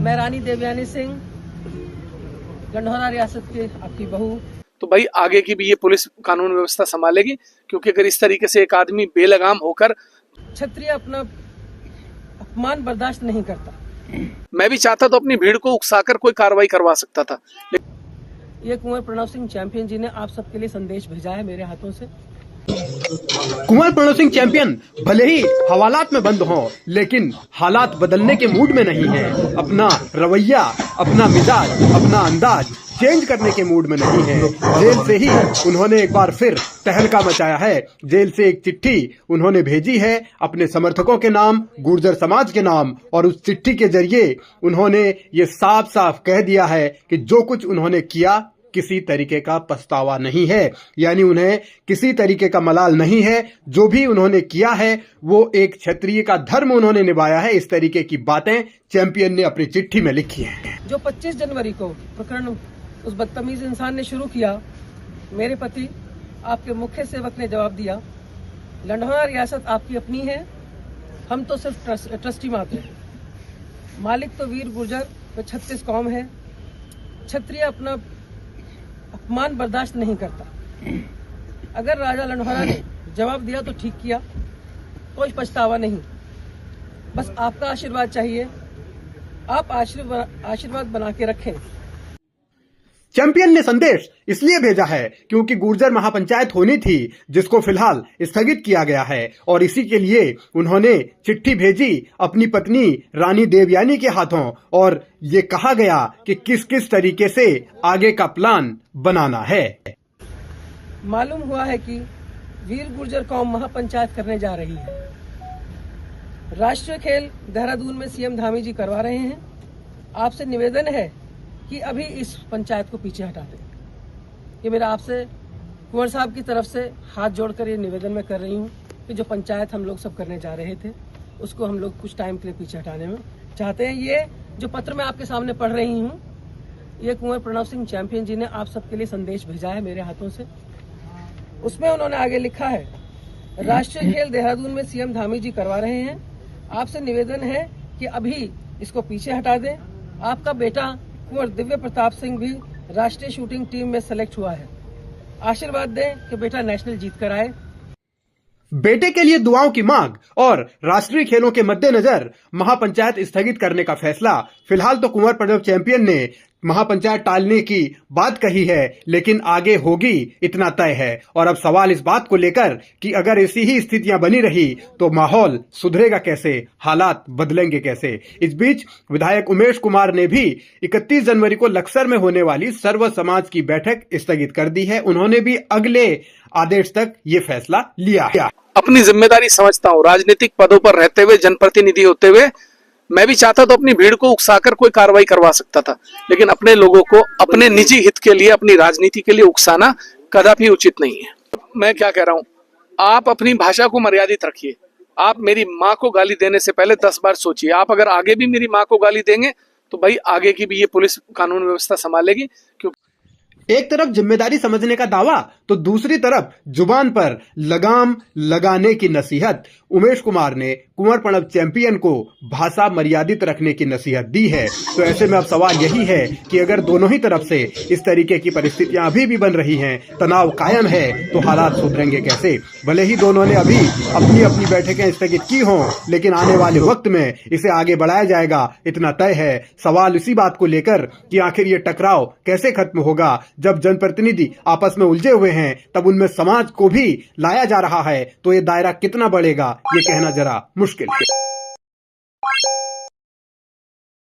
मैं रानी देवयानी सिंह, लंढौरा रियासत की आपकी बहू। तो भाई आगे की भी ये पुलिस कानून व्यवस्था संभालेगी, क्योंकि अगर इस तरीके से एक आदमी बेलगाम होकर, क्षत्रिय अपना अपमान बर्दाश्त नहीं करता। मैं भी चाहता तो अपनी भीड़ को उकसाकर कोई कार्रवाई करवा सकता था। ये कुंवर प्रणव सिंह चैंपियन जी ने आप सबके लिए संदेश भेजा है मेरे हाथों से। कुंवर प्रणव सिंह चैंपियन भले ही हवालात में बंद हों, लेकिन हालात बदलने के मूड में नहीं है। अपना रवैया, अपना मिजाज, अपना अंदाज चेंज करने के मूड में नहीं है। जेल से ही उन्होंने एक बार फिर तहलका मचाया है। जेल से एक चिट्ठी उन्होंने भेजी है अपने समर्थकों के नाम, गुर्जर समाज के नाम, और उस चिट्ठी के जरिए उन्होंने ये साफ साफ कह दिया है कि जो कुछ उन्होंने किया किसी तरीके का पछतावा नहीं है, यानी उन्हें किसी तरीके का मलाल नहीं है। जो भी उन्होंने किया है वो एक क्षत्रिय का धर्म उन्होंने निभाया है। इस तरीके की बातें चैंपियन ने अपनी चिट्ठी में लिखी हैं। जो 25 जनवरी को प्रकरण उस बदतमीज इंसान ने शुरू किया, मेरे पति आपके मुख्य सेवक ने जवाब दिया, लंढौरा रियासत आपकी अपनी है, हम तो सिर्फ ट्रस्टी मात्र हैं। मालिक तो वीर गुर्जर व 36 कौम है। क्षत्रिय अपना अपमान बर्दाश्त नहीं करता। अगर राजा लंढौरा ने जवाब दिया तो ठीक किया, कोई पछतावा नहीं। बस आपका आशीर्वाद चाहिए, आप आशीर्वाद बना के रखें। चैंपियन ने संदेश इसलिए भेजा है क्योंकि गुर्जर महापंचायत होनी थी, जिसको फिलहाल स्थगित किया गया है, और इसी के लिए उन्होंने चिट्ठी भेजी अपनी पत्नी रानी देवयानी के हाथों, और ये कहा गया कि किस किस तरीके से आगे का प्लान बनाना है। मालूम हुआ है कि वीर गुर्जर कौम महापंचायत करने जा रही है। राष्ट्रीय खेल देहरादून में सीएम धामी जी करवा रहे हैं। आपसे निवेदन है कि अभी इस पंचायत को पीछे हटा दें। ये मेरा आपसे कुंवर साहब की तरफ से हाथ जोड़कर ये निवेदन मैं कर रही हूँ कि जो पंचायत हम लोग सब करने जा रहे थे उसको हम लोग कुछ टाइम के लिए पीछे हटाने में चाहते हैं। ये जो पत्र मैं आपके सामने पढ़ रही हूँ, ये कुंवर प्रणव सिंह चैंपियन जी ने आप सबके लिए संदेश भेजा है मेरे हाथों से। उसमें उन्होंने आगे लिखा है, राष्ट्रीय खेल देहरादून में सीएम धामी जी करवा रहे हैं। आपसे निवेदन है कि अभी इसको पीछे हटा दें। आपका बेटा कुंवर दिव्य प्रताप सिंह भी राष्ट्रीय शूटिंग टीम में सेलेक्ट हुआ है। आशीर्वाद दें कि बेटा नेशनल जीत कर आए। बेटे के लिए दुआओं की मांग और राष्ट्रीय खेलों के मद्देनजर महापंचायत स्थगित करने का फैसला। फिलहाल तो कुंवर प्रणव चैंपियन ने महापंचायत टालने की बात कही है, लेकिन आगे होगी इतना तय है। और अब सवाल इस बात को लेकर कि अगर ऐसी ही स्थितियां बनी रही तो माहौल सुधरेगा कैसे, हालात बदलेंगे कैसे। इस बीच विधायक उमेश कुमार ने भी 31 जनवरी को लक्सर में होने वाली सर्व समाज की बैठक स्थगित कर दी है। उन्होंने भी अगले आदेश तक ये फैसला लिया है। अपनी जिम्मेदारी समझता हूँ, राजनीतिक पदों पर रहते हुए, जनप्रतिनिधि होते हुए मैं भी चाहता तो अपनी भीड़ को उकसाकर कोई कार्रवाई करवा सकता था, लेकिन अपने लोगों को अपने निजी हित के लिए, अपनी राजनीति के लिए उकसाना कदापि उचित नहीं है। मैं क्या कह रहा हूँ, आप अपनी भाषा को मर्यादित रखिए। आप मेरी माँ को गाली देने से पहले 10 बार सोचिए। आप अगर आगे भी मेरी माँ को गाली देंगे तो भाई आगे की भी ये पुलिस कानून व्यवस्था संभालेगी। क्योंकि एक तरफ जिम्मेदारी समझने का दावा तो दूसरी तरफ जुबान पर लगाम लगाने की नसीहत। उमेश कुमार ने कुंवर प्रणव चैंपियन को भाषा मर्यादित रखने की नसीहत दी है। तो ऐसे में अब सवाल यही है कि अगर दोनों ही तरफ से इस तरीके की परिस्थितियां अभी भी बन रही हैं, तनाव कायम है, तो हालात सुधरेंगे कैसे। भले ही दोनों ने अभी अपनी अपनी बैठकें स्थगित की हों, लेकिन आने वाले वक्त में इसे आगे बढ़ाया जाएगा, इतना तय है। सवाल इसी बात को लेकर कि आखिर ये टकराव कैसे खत्म होगा। जब जनप्रतिनिधि आपस में उलझे हुए हैं, तब उनमें समाज को भी लाया जा रहा है, तो ये दायरा कितना बढ़ेगा ये कहना जरा मुश्किल है।